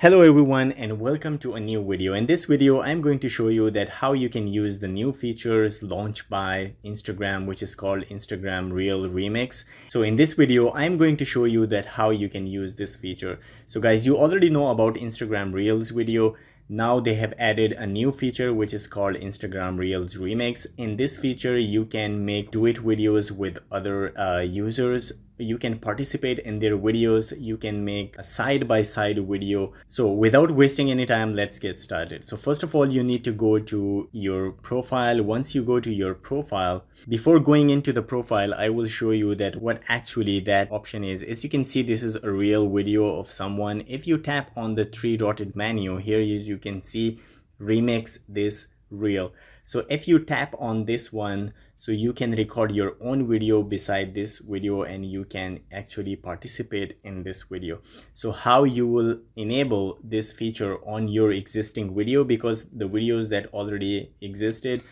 Hello everyone and welcome to a new video. In this video, I'm going to show you that how you can use the new features launched by Instagram, which is called Instagram Reel Remix. So in this video, I'm going to show you that how you can use this feature. So guys, you already know about Instagram Reels video. Now they have added a new feature which is called Instagram Reels Remix. In this feature, you can make duet videos with other users. You can participate in their videos. You can make a side-by-side video. So without wasting any time, let's get started. So first of all, you need to go to your profile. Once you go to your profile, before going into the profile, I will show you that what actually that option is. As you can see, this is a real video of someone. If you tap on the three-dotted menu here, you can see remix this reel. So if you tap on this one, so you can record your own video beside this video and you can actually participate in this video. So how you will enable this feature on your existing video, because the videos that already existed,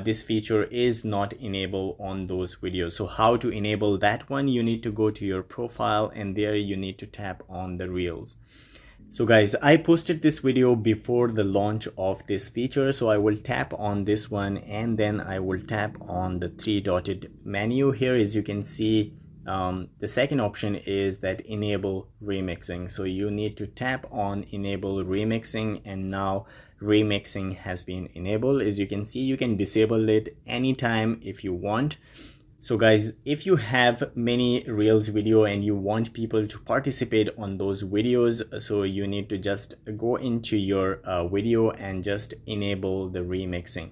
this feature is not enabled on those videos. So how to enable that one? You need to go to your profile and there you need to tap on the reels. So guys, I posted this video before the launch of this feature. So I will tap on this one and then I will tap on the three-dotted menu here. As you can see, the second option is that enable remixing. So you need to tap on enable remixing, and now remixing has been enabled. As you can see, you can disable it anytime if you want. So guys, if you have many reels video and you want people to participate on those videos, so you need to just go into your video and just enable the remixing.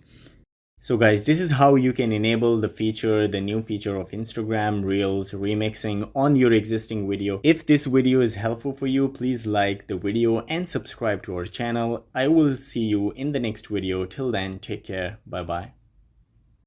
So guys, this is how you can enable the feature, the new feature of Instagram Reels Remixing on your existing video. If this video is helpful for you, please like the video and subscribe to our channel. I will see you in the next video. Till then, take care. Bye bye.